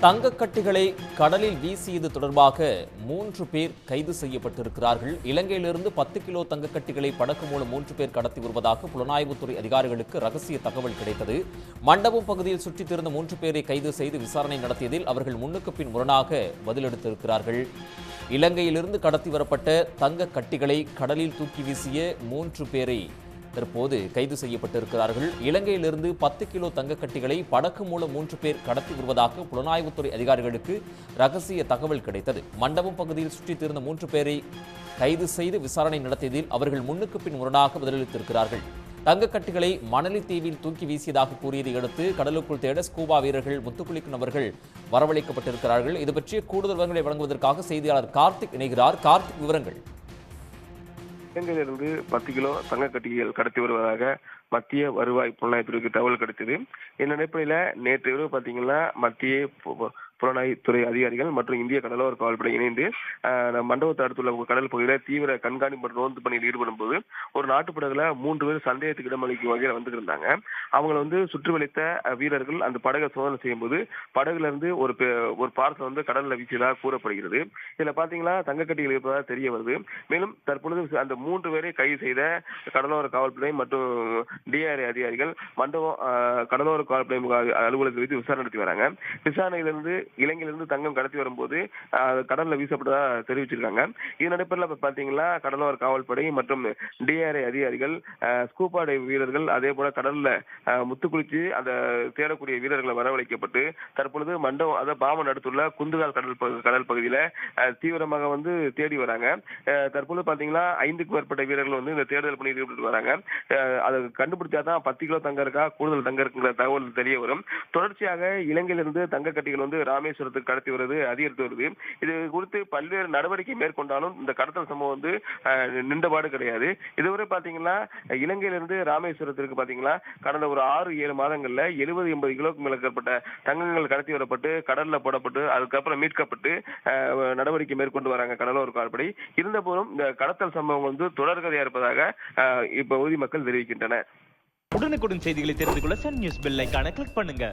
தங்கக்கட்டிகளை கடலில் வீசியது தொடர்பாக 3 பேர் கைது செய்யப்பட்டிருக்கிறார்கள். இலங்கையிலிருந்து 10 கிலோ தங்கக்கட்டிகளை படகு மூலம் 3 பேர் கடத்தி வருவதாக புலனாய்வுத்துறை அதிகாரிகளுக்கு ரகசிய தகவல் கிடைத்தது. மண்டபம் பகுதியில் சுற்றித் திரிந்த 3 பேரை கைது செய்து விசாரணை நடத்தியதில் அவர்கள் முன்னுக்கு பின் முரணாக பதிலளித்திருக்கிறார்கள். இலங்கையிலிருந்து கடத்தி வரப்பட்ட தங்கக்கட்டிகளை கடலில் தூக்கி வீசிய 3 பேரை தற்போது கைது செய்யப்பட்டிருக்கிறார்கள். இலங்கையிலிருந்து 10 கிலோ தங்கக்கட்டிகளை படகு மூலம் 3 பேர் கடத்தி வருவதாக புலனாய்வுத்துறை அதிகாரிகளுக்கு ரகசிய தகவல் கிடைத்தது. மண்டபம் பகுதியில் சுற்றித் திரிந்த 3 பேரை கைது செய்து விசாரணை நடத்தியதில் அவர்கள் முன்னுக்கு பின் முரணாக பதிலளித்திருக்கிறார்கள். தங்கக்கட்டிகளை மணலி தீவில் தூக்கி வீசியதாக கூறியதை அடுத்து கடலுக்குள் தேட ஸ்கூபா வீரர்கள் முத்துக்குளிக்கும் நபர்கள் வரவழைக்கப்பட்டிருக்கிறார்கள். இது பற்றிய கூடுதல் விவரங்களை வழங்குவதற்காக செய்தியாளர் கார்த்திக் இணைகிறார். கார்த்திக், விவரங்கள். இலங்கையிலிருந்து 10 கிலோ தங்கக்கட்டிகள் கடத்தி வருவதாக மத்திய வருவாய் புலனாய்வுத்துறைக்கு தகவல் கிடைத்தது. இந்த அடிப்படையில் நேற்று இரவு பார்த்தீங்கன்னா மத்திய புலனாய்வுத்துறை அதிகாரிகள் மற்றும் இந்திய கடலோர காவல்படை இணைந்து மண்டபத்தை அடுத்துள்ள கடல் பகுதியில் தீவிர கண்காணிப்பு மற்றும் ரோந்து பணியில் ஈடுபடும் போது ஒரு நாட்டுப்படகுல 3 பேர் சந்தேகத்துக்கு இடமளிக்கும் வகையில் வந்துட்டு இருந்தாங்க. அவங்களை சுற்றி வளைத்த வீரர்கள் அந்த படகை சோதனை செய்யும் போது படகுல இருந்து ஒரு பார்சல் கடல்ல வீசியதாக கூறப்படுகிறது. இதுல பாத்தீங்கன்னா தங்கக்கட்டிகள் இருப்பதாக தெரிய வருது. மேலும் தற்பொழுது அந்த 3 பேரை கைது செய்த கடலோர காவல்படை மற்றும் டிஆர்ஐ அதிகாரிகள் மண்டபம் கடலோர காவல்படை அலுவலகத்தில் வைத்து விசாரணை நடத்தி வராங்க. விசாரணையிலிருந்து இலங்கையிலிருந்து தங்கம் கடத்தி வரும்போது கடல்ல வீசப்பட்டதா தெரிவிச்சிருக்காங்க. இதன் அடிப்படையில் பாத்தீங்கன்னா கடலோர காவல்படை மற்றும் டிஆர்ஐ அதிகாரிகள், ஸ்கூபா டைவ் வீரர்கள், அதே போல கடல்ல முத்துக்குளிச்சு அந்த தேடக்கூடிய வீரர்களை வரவழைக்கப்பட்டு தற்பொழுது மண்டபம் அதாவது பாமன் அடுத்துள்ள குந்துகால் கடல் பகுதியில தீவிரமாக தேடி வராங்க. தற்பொழுது பாத்தீங்கன்னா 5க்கும் மேற்பட்ட வீரர்கள் இந்த தேடுதல் பணியில் ஈடுபட்டு வராங்க. அதை கண்டுபிடிச்சாதான் 10 கிலோ தங்கம் இருக்கா கூடுதல் தங்கம் இருக்குங்கிற தகவல் தெரிய வரும். தொடர்ச்சியாக இலங்கையிலிருந்து தங்கக்கட்டிகள் ராமேஸ்வரத்துக்கு கடத்தி வருவது அதிகரித்து வருது. இது குறித்து பல்வேறு நடவடிக்கை மேற்கொண்டாலும் இந்த கடத்தல் சம்பவம் நின்றபாடு கிடையாது. இதுவரை பாத்தீங்கன்னா இலங்கையிலிருந்து ராமேஸ்வரத்திற்கு பாத்தீங்கன்னா கடந்த ஒரு 6-7 மாதங்கள்ல 70-80 கிலோக்கு மேற்பட்ட தங்கங்கள் கடத்தி வரப்பட்டு கடல்ல போடப்பட்டு அதுக்கப்புறம் மீட்கப்பட்டு நடவடிக்கை மேற்கொண்டு வராங்க கடலோர காவல்படை. இருந்த போதும் இந்த கடத்தல் சம்பவம் தொடர்கதையா இருப்பதாக இப்பகுதி மக்கள் தெரிவிக்கின்றனர். உடனுக்குடன் செய்திகளை தெரிந்து கொள்ள சன் நியூஸ் பெல் ஐகானை கிளிக் பண்ணுங்க.